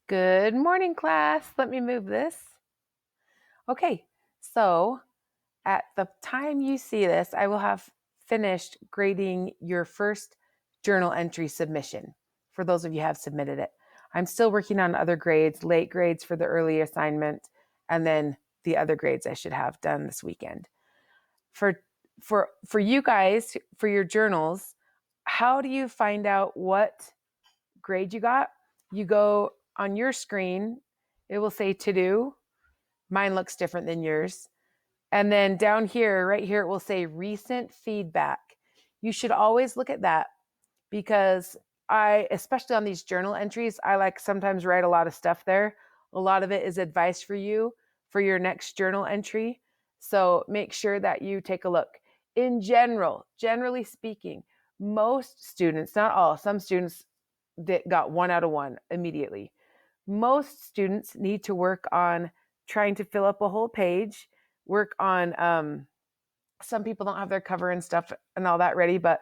Good morning, class. Let me move this. Okay, so at the time you see this, I will have finished grading your first journal entry submission for those of you who have submitted it. I'm still working on other grades, late grades for the early assignment, and then the other grades I should have done this weekend. For you guys, for your journals, how do you find out what grade you got? You go on your screen, it will say to do. Mine looks different than yours. And then down here, right here, it will say recent feedback. You should always look at that because especially on these journal entries, I like sometimes write a lot of stuff there. A lot of it is advice for you for your next journal entry. So make sure that you take a look. In general, generally speaking, most students, not all, some students that got 1 out of 1 immediately. Most students need to work on trying to fill up a whole page, work on, some people don't have their cover and stuff and all that ready, but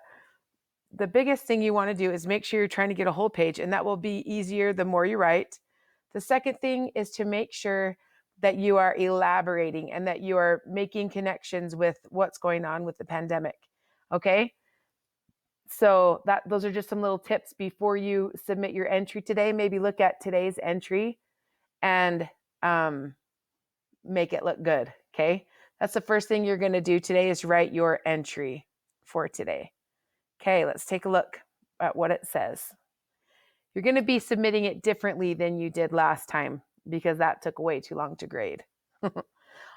the biggest thing you want to do is make sure you're trying to get a whole page, and that will be easier the more you write. The second thing is to make sure that you are elaborating and that you are making connections with what's going on with the pandemic. Okay? So those are just some little tips before you submit your entry today. Maybe look at today's entry and make it look good. Okay. That's the first thing you're going to do today is write your entry for today. Okay. Let's take a look at what it says. You're going to be submitting it differently than you did last time because that took way too long to grade. All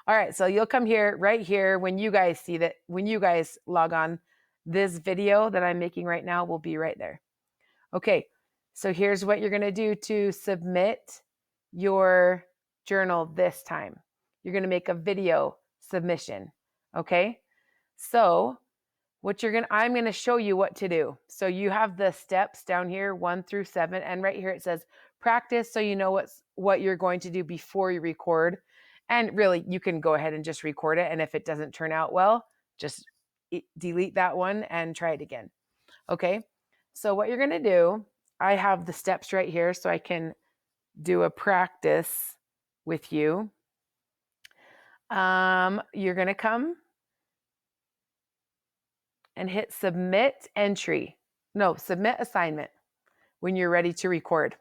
right. So you'll come here, right here, when you guys see that, when you guys log on, this video that I'm making right now will be right there. Okay. So here's what you're going to do to submit your journal this time. You're going to make a video submission. Okay. So I'm going to show you what to do. So you have the steps down here, 1 through 7. And right here, it says practice. So you know what you're going to do before you record. And really, you can go ahead and just record it. And if it doesn't turn out well, just delete that one and try it again. Okay. So what you're going to do, I have the steps right here so I can do a practice with you. You're going to come and hit submit entry. No, submit assignment when you're ready to record.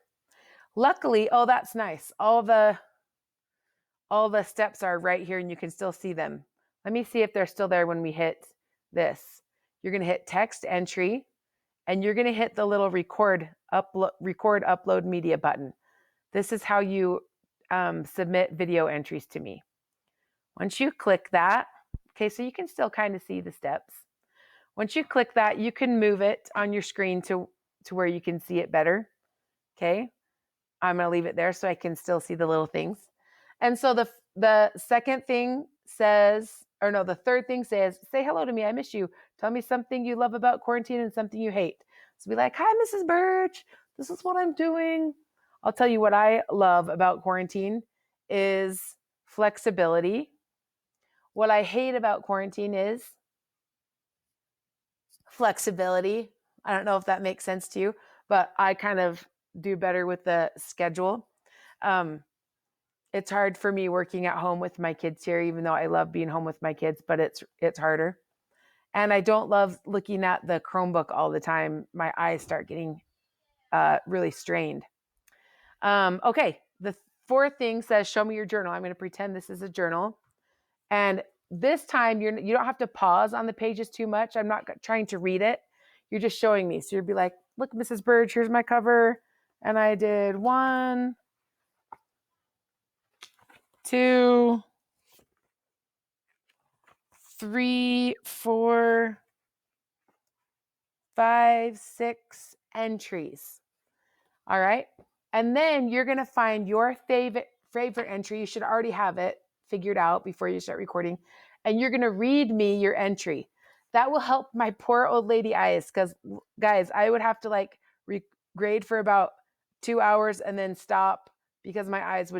Luckily, oh, that's nice. All the steps are right here and you can still see them. Let me see if they're still there when we hit this. You're going to hit text entry and you're going to hit the little record upload media button. This is how you submit video entries to me. Once you click that, okay, so you can still kind of see the steps. Once you click that, you can move it on your screen to where you can see it better. Okay, I'm going to leave it there so I can still see the little things. And so the second thing says, or no, the third thing says, say hello to me. I miss you. Tell me something you love about quarantine and something you hate. So be like, hi, Mrs. Birch. This is what I'm doing. I'll tell you what I love about quarantine is flexibility. What I hate about quarantine is flexibility. I don't know if that makes sense to you, but I kind of do better with the schedule. It's hard for me working at home with my kids here, even though I love being home with my kids, but it's harder. And I don't love looking at the Chromebook all the time. My eyes start getting really strained. Okay, the fourth thing says, show me your journal. I'm going to pretend this is a journal. And this time, you don't have to pause on the pages too much. I'm not trying to read it. You're just showing me. So you'll be like, look, Mrs. Birch, here's my cover. And I did 1, 2, 3, 4, 5, 6 entries. All right. And then you're going to find your favorite entry. You should already have it figured out before you start recording. And you're going to read me your entry. That will help my poor old lady eyes because, guys, I would have to grade for about 2 hours and then stop because my eyes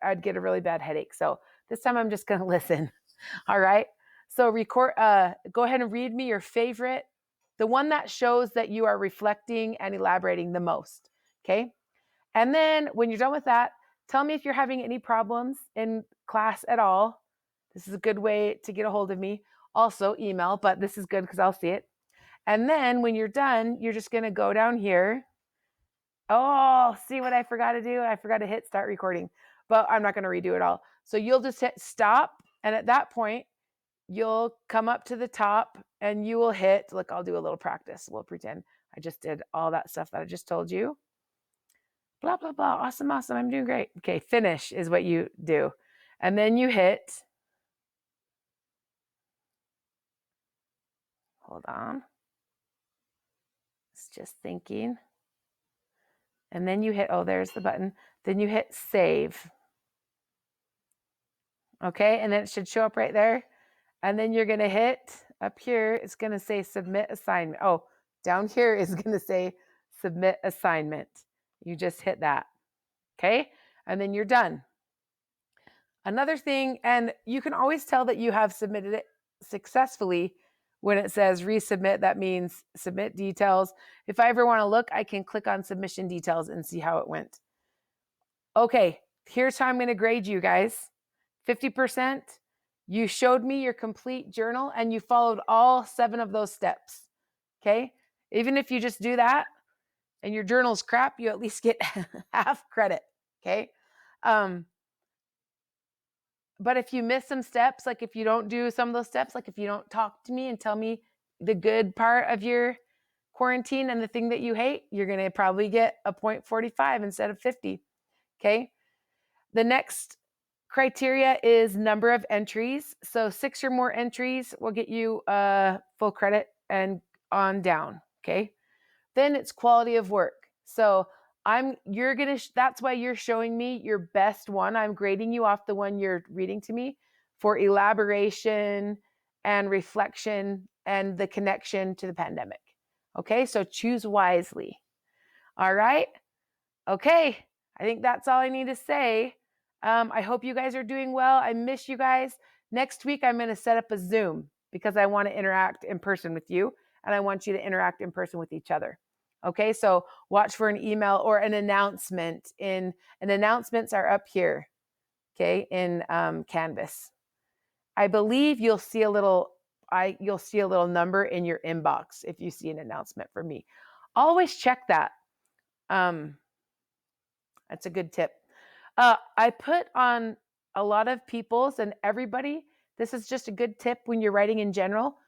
I'd get a really bad headache. So this time I'm just going to listen. All right. So go ahead and read me your favorite, the one that shows that you are reflecting and elaborating the most. Okay. And then when you're done with that, tell me if you're having any problems in class at all. This is a good way to get a hold of me. Also email, but this is good because I'll see it. And then when you're done, you're just going to go down here. Oh, see what I forgot to do? I forgot to hit start recording, but I'm not going to redo it all. So you'll just hit stop. And at that point, you'll come up to the top and you will hit, look, I'll do a little practice. We'll pretend I just did all that stuff that I just told you. Blah, blah, blah. Awesome, awesome. I'm doing great. Okay, finish is what you do. And then you hit, hold on. It's just thinking. And then you hit, oh, there's the button. Then you hit save. Okay, and then it should show up right there. And then you're going to hit up here. It's going to say submit assignment. Oh, down here is going to say submit assignment. You just hit that. Okay, and then you're done. Another thing, and you can always tell that you have submitted it successfully when it says resubmit. That means submit details. If I ever want to look, I can click on submission details and see how it went. Okay, here's how I'm going to grade you guys. 50%, you showed me your complete journal and you followed all 7 of those steps. Okay, even if you just do that and your journal's crap, you at least get half credit. Okay. But if you miss some steps, like if you don't do some of those steps, like if you don't talk to me and tell me the good part of your quarantine and the thing that you hate, you're going to probably get a 0.45 instead of 50. Okay. The next criteria is number of entries. So 6 or more entries will get you full credit and on down. Okay. Then it's quality of work. So that's why you're showing me your best one. I'm grading you off the one you're reading to me for elaboration and reflection and the connection to the pandemic. Okay, so choose wisely. All right. Okay, I think that's all I need to say. I hope you guys are doing well. I miss you guys. Next week, I'm going to set up a Zoom because I want to interact in person with you and I want you to interact in person with each other. Okay, so watch for an email or an announcement and announcements are up here, okay, in Canvas. I believe you'll see a little number in your inbox if you see an announcement from me. Always check that. That's a good tip. I put on a lot of people's and everybody. This is just a good tip when you're writing in general.